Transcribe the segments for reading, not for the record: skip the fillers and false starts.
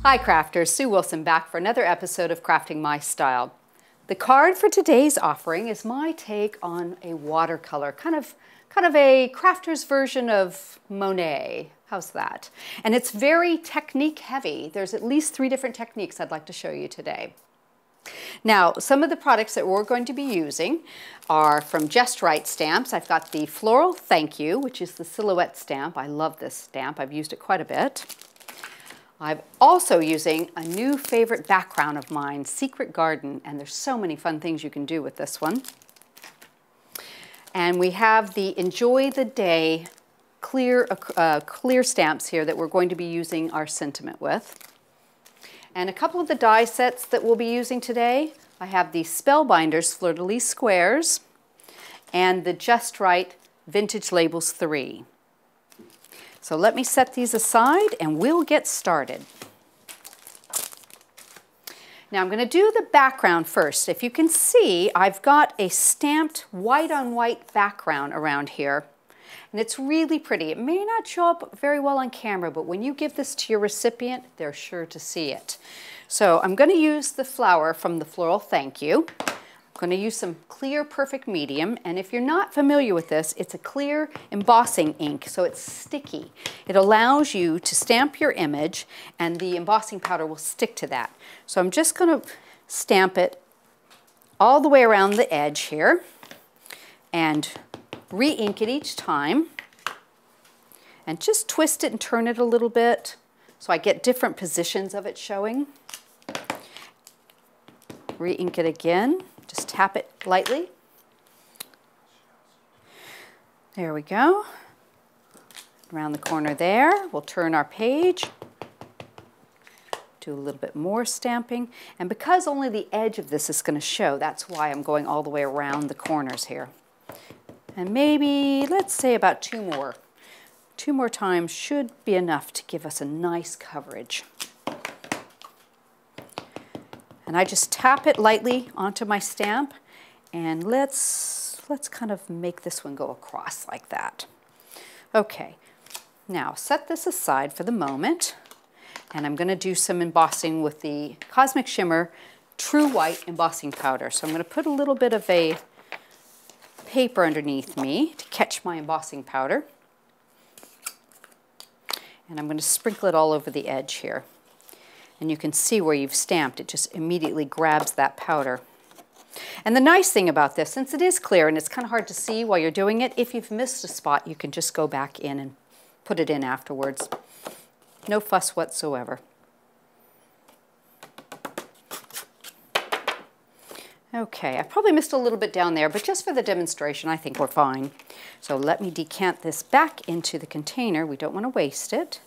Hi crafters, Sue Wilson back for another episode of Crafting My Style. The card for today's offering is my take on a watercolor, kind of a crafter's version of Monet. How's that? And it's very technique heavy. There's at least 3 different techniques I'd like to show you today. Now, some of the products that we're going to be using are from Just Right Stamps. I've got the Floral Thank You, which is the silhouette stamp. I love this stamp. I've used it quite a bit. I'm also using a new favorite background of mine, Secret Garden, and there's so many fun things you can do with this one. And we have the Enjoy the Day clear stamps here that we're going to be using our sentiment with. And a couple of the die sets that we'll be using today, I have the Spellbinders Fleur-de-Lis Squares and the Just Right Vintage Labels 3. So let me set these aside and we'll get started. Now I'm going to do the background first. If you can see, I've got a stamped white on white background around here. And it's really pretty. It may not show up very well on camera, but when you give this to your recipient, they're sure to see it. So I'm going to use the flower from the Floral Thank You. I'm going to use some clear Perfect Medium, and if you're not familiar with this, it's a clear embossing ink, so it's sticky. It allows you to stamp your image, and the embossing powder will stick to that. So I'm just going to stamp it all the way around the edge here, and re-ink it each time, and just twist it and turn it a little bit so I get different positions of it showing. Re-ink it again. Just tap it lightly. There we go. Around the corner there. We'll turn our page. Do a little bit more stamping. And because only the edge of this is going to show, that's why I'm going all the way around the corners here. And maybe, let's say about 2 more. 2 more times should be enough to give us a nice coverage. And I just tap it lightly onto my stamp, and let's kind of make this one go across like that. Okay, now set this aside for the moment, and I'm going to do some embossing with the Cosmic Shimmer True White embossing powder. So I'm going to put a little bit of a paper underneath me to catch my embossing powder, and I'm going to sprinkle it all over the edge here. And you can see where you've stamped, it just immediately grabs that powder. And the nice thing about this, since it is clear and it's kind of hard to see while you're doing it, if you've missed a spot, you can just go back in and put it in afterwards. No fuss whatsoever. Okay, I probably missed a little bit down there, but just for the demonstration, I think we're fine. So let me decant this back into the container. We don't want to waste it.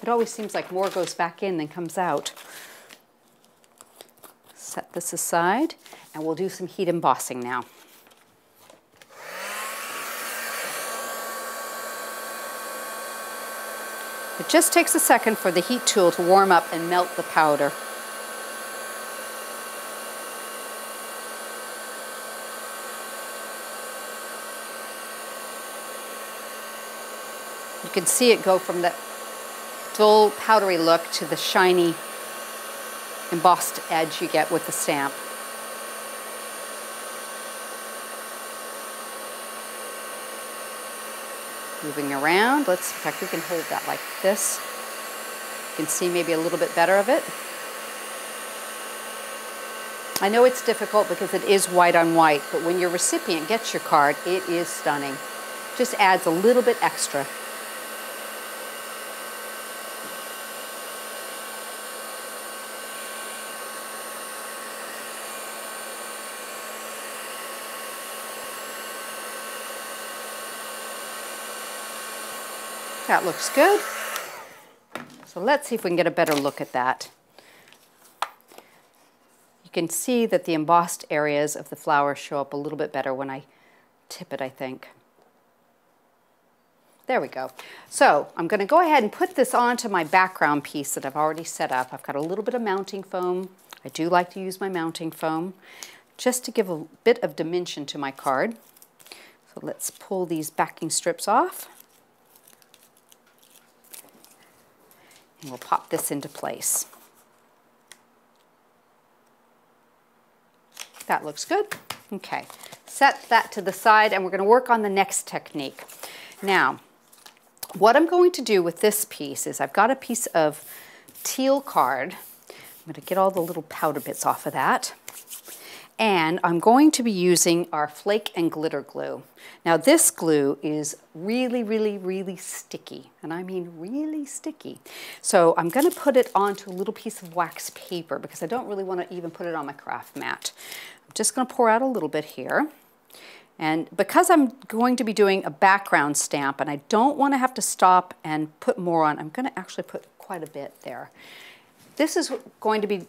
It always seems like more goes back in than comes out. Set this aside, and we'll do some heat embossing now. It just takes a second for the heat tool to warm up and melt the powder. You can see it go from the dull powdery look to the shiny embossed edge you get with the stamp. Moving around, in fact we can hold that like this. You can see maybe a little bit better of it. I know it's difficult because it is white on white, but when your recipient gets your card, it is stunning. Just adds a little bit extra. That looks good. So let's see if we can get a better look at that. You can see that the embossed areas of the flower show up a little bit better when I tip it, I think. There we go. So I'm going to go ahead and put this onto my background piece that I've already set up. I've got a little bit of mounting foam. I do like to use my mounting foam just to give a bit of dimension to my card. So let's pull these backing strips off. And we'll pop this into place. That looks good. Okay, set that to the side and we're going to work on the next technique. Now, what I'm going to do with this piece is I've got a piece of teal card. I'm going to get all the little powder bits off of that. And I'm going to be using our flake and glitter glue. Now this glue is really, really, really sticky, and I mean really sticky. So I'm going to put it onto a little piece of wax paper because I don't really want to even put it on my craft mat. I'm just going to pour out a little bit here. And because I'm going to be doing a background stamp and I don't want to have to stop and put more on, I'm going to actually put quite a bit there. This is going to be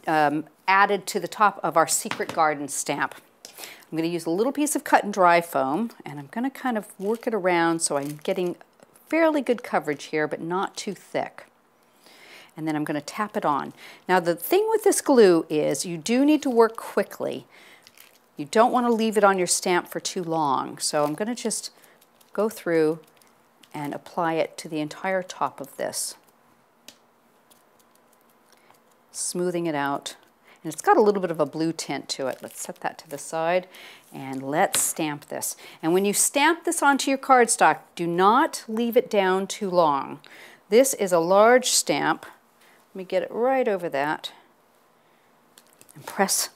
added to the top of our Secret Garden stamp. I'm going to use a little piece of cut and dry foam, and I'm going to kind of work it around so I'm getting fairly good coverage here, but not too thick. And then I'm going to tap it on. Now the thing with this glue is you do need to work quickly. You don't want to leave it on your stamp for too long. So I'm going to just go through and apply it to the entire top of this. Smoothing it out. And it's got a little bit of a blue tint to it. Let's set that to the side and let's stamp this. And when you stamp this onto your cardstock, do not leave it down too long. This is a large stamp. Let me get it right over that and press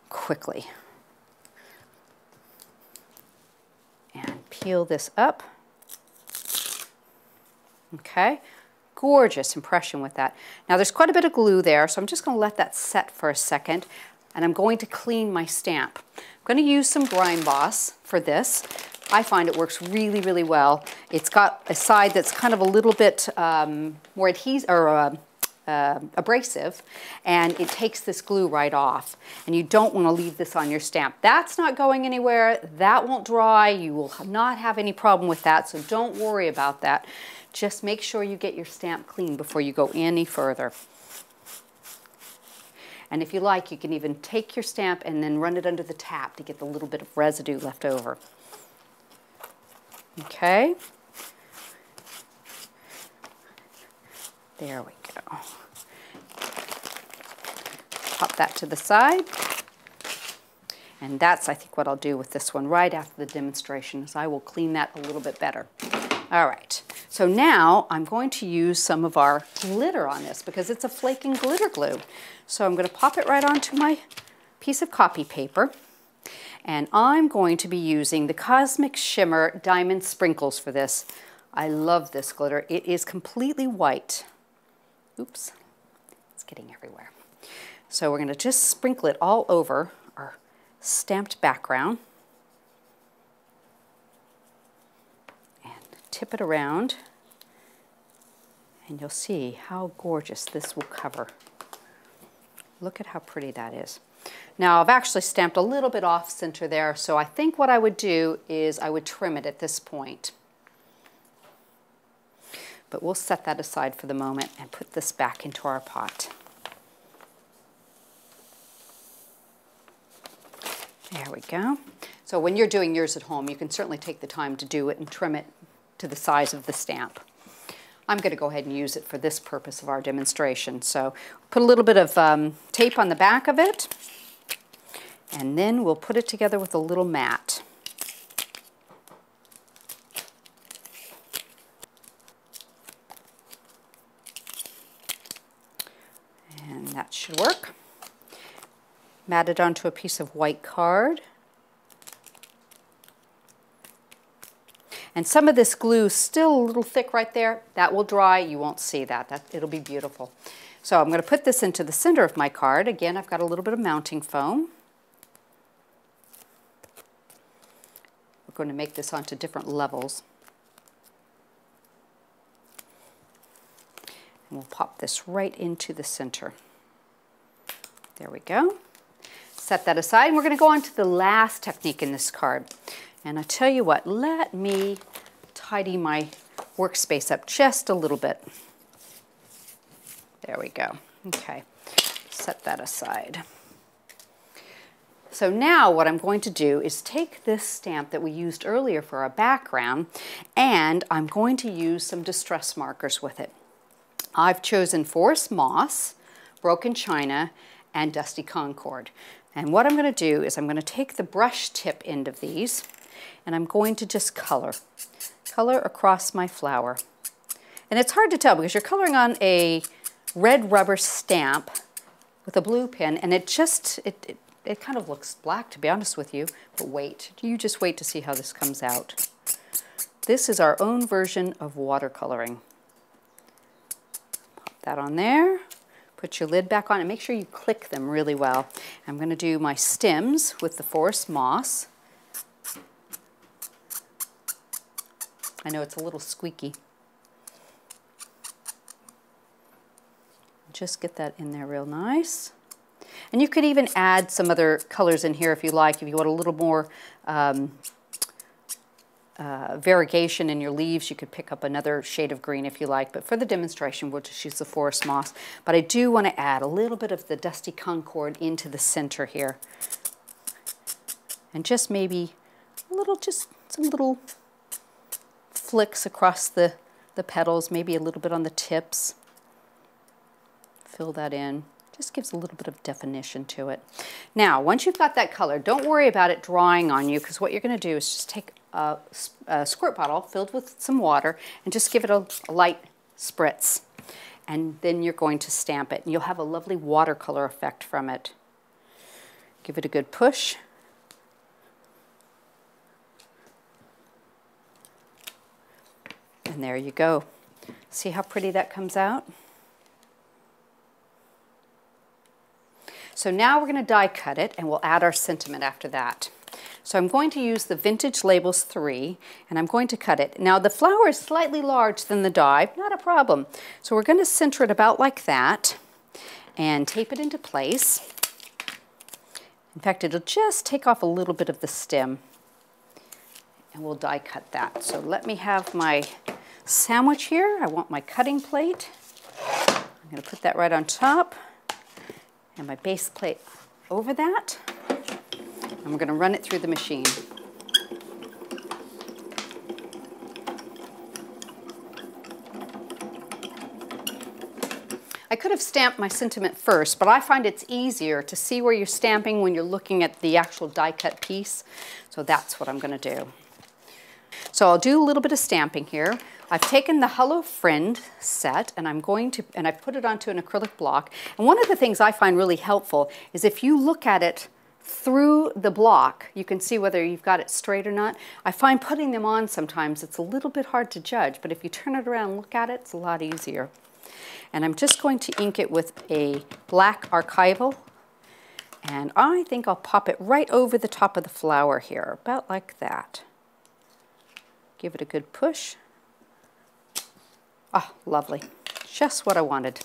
quickly. And peel this up. Okay. Gorgeous impression with that. Now there's quite a bit of glue there, so I'm just going to let that set for a second, and I'm going to clean my stamp. I'm going to use some Grime Boss for this. I find it works really, really well. It's got a side that's kind of a little bit more adhesive or abrasive, and it takes this glue right off. And you don't want to leave this on your stamp. That's not going anywhere. That won't dry. You will not have any problem with that, so don't worry about that. Just make sure you get your stamp clean before you go any further. And if you like, you can even take your stamp and then run it under the tap to get the little bit of residue left over. Okay. There we go. Pop that to the side. And that's, I think, what I'll do with this one right after the demonstration, is I will clean that a little bit better. All right. So now I'm going to use some of our glitter on this because it's a flaking glitter glue. So I'm going to pop it right onto my piece of copy paper. And I'm going to be using the Cosmic Shimmer Diamond Sprinkles for this. I love this glitter. It is completely white. Oops, it's getting everywhere. So we're going to just sprinkle it all over our stamped background. Tip it around, and you'll see how gorgeous this will cover. Look at how pretty that is. Now I've actually stamped a little bit off center there, so I think what I would do is I would trim it at this point. But we'll set that aside for the moment and put this back into our pot. There we go. So when you're doing yours at home, you can certainly take the time to do it and trim it to the size of the stamp. I'm going to go ahead and use it for this purpose of our demonstration. So put a little bit of tape on the back of it, and then we'll put it together with a little mat. And that should work. Mat it onto a piece of white card. And some of this glue is still a little thick right there. That will dry. You won't see that. It'll be beautiful. So I'm going to put this into the center of my card. Again, I've got a little bit of mounting foam. We're going to make this onto different levels. And we'll pop this right into the center. There we go. Set that aside. And we're going to go on to the last technique in this card. And I tell you what, let me tidy my workspace up just a little bit. There we go. Okay, set that aside. So now what I'm going to do is take this stamp that we used earlier for our background, and I'm going to use some distress markers with it. I've chosen forest moss, broken china, and dusty concord. And what I'm going to do is I'm going to take the brush tip end of these and I'm going to just color across my flower. And it's hard to tell because you're coloring on a red rubber stamp with a blue pen, and it kind of looks black, to be honest with you. But wait, you just wait to see how this comes out. This is our own version of watercoloring. Pop that on there. Put your lid back on and make sure you click them really well. I'm going to do my stems with the forest moss. I know it's a little squeaky. Just get that in there real nice. And you could even add some other colors in here if you like, if you want a little more variegation in your leaves. You could pick up another shade of green if you like, but for the demonstration we'll just use the forest moss. But I do want to add a little bit of the dusty concord into the center here. And just maybe just some little flicks across the petals, maybe a little bit on the tips. Fill that in. Just gives a little bit of definition to it. Now, once you've got that color, don't worry about it drying on you, because what you're going to do is just take a squirt bottle filled with some water and just give it a light spritz. And then you're going to stamp it, and you'll have a lovely watercolor effect from it. Give it a good push. And there you go. See how pretty that comes out? So now we're going to die cut it, and we'll add our sentiment after that. So I'm going to use the Vintage Labels 3, and I'm going to cut it. Now the flower is slightly large than the die, not a problem. So we're going to center it about like that and tape it into place. In fact, it'll just take off a little bit of the stem, and we'll die cut that. So let me have my sandwich here. I want my cutting plate. I'm going to put that right on top, and my base plate over that, and we're going to run it through the machine. I could have stamped my sentiment first, but I find it's easier to see where you're stamping when you're looking at the actual die cut piece, so that's what I'm going to do. So I'll do a little bit of stamping here. I've taken the Hello Friend set and I've put it onto an acrylic block. And one of the things I find really helpful is if you look at it through the block, you can see whether you've got it straight or not. I find putting them on sometimes it's a little bit hard to judge, but if you turn it around and look at it, it's a lot easier. And I'm just going to ink it with a black archival, and I think I'll pop it right over the top of the flower here, about like that. Give it a good push. Ah, lovely. Just what I wanted.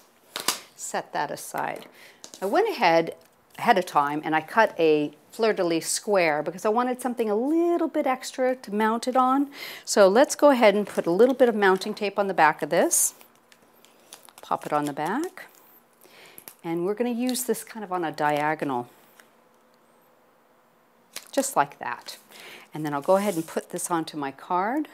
Set that aside. I went ahead of time and I cut a fleur-de-lis square because I wanted something a little bit extra to mount it on. So let's go ahead and put a little bit of mounting tape on the back of this. Pop it on the back. And we're going to use this kind of on a diagonal. Just like that. And then I'll go ahead and put this onto my card.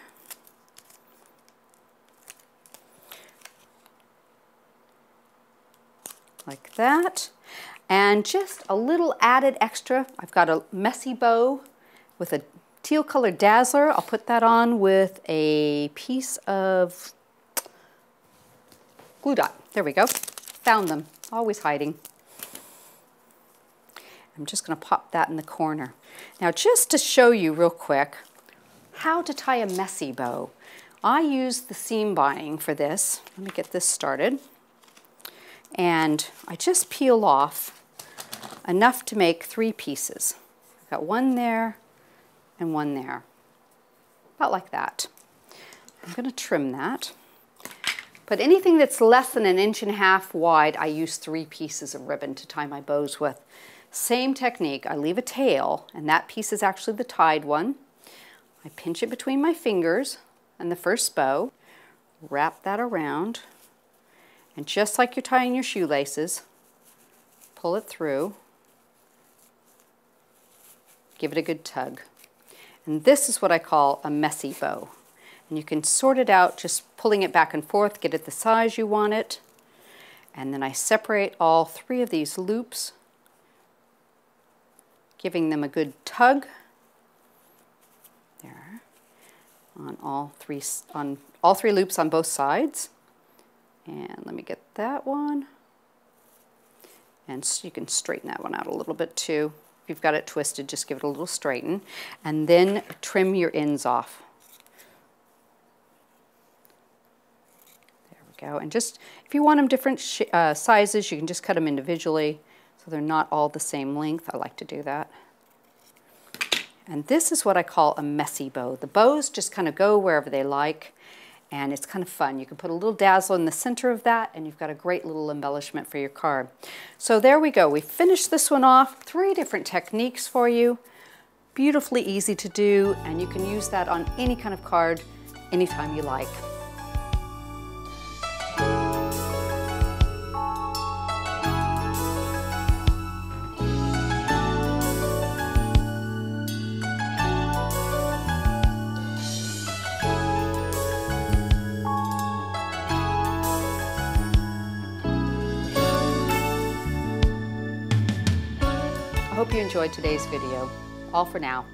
Like that. And just a little added extra. I've got a messy bow with a teal colored dazzler. I'll put that on with a piece of glue dot. There we go. Found them. Always hiding. I'm just going to pop that in the corner. Now just to show you real quick how to tie a messy bow. I use the seam binding for this. Let me get this started. And I just peel off enough to make 3 pieces. I've got one there and one there. About like that. I'm going to trim that. But anything that's less than 1.5 inches wide, I use 3 pieces of ribbon to tie my bows with. Same technique, I leave a tail, and that piece is actually the tied one. I pinch it between my fingers and the first bow, wrap that around, and just like you're tying your shoelaces, pull it through, give it a good tug. And this is what I call a messy bow. And you can sort it out just pulling it back and forth, get it the size you want it. And then I separate all 3 of these loops, giving them a good tug. There. On all three loops on both sides. And let me get that one. And so you can straighten that one out a little bit too. If you've got it twisted, just give it a little straighten. And then trim your ends off. There we go. And just, if you want them different sizes, you can just cut them individually so they're not all the same length. I like to do that. And this is what I call a messy bow. The bows just kind of go wherever they like. And it's kind of fun. You can put a little dazzle in the center of that, and you've got a great little embellishment for your card. So there we go. We finished this one off. 3 different techniques for you. Beautifully easy to do, and you can use that on any kind of card anytime you like. I hope you enjoyed today's video. All for now.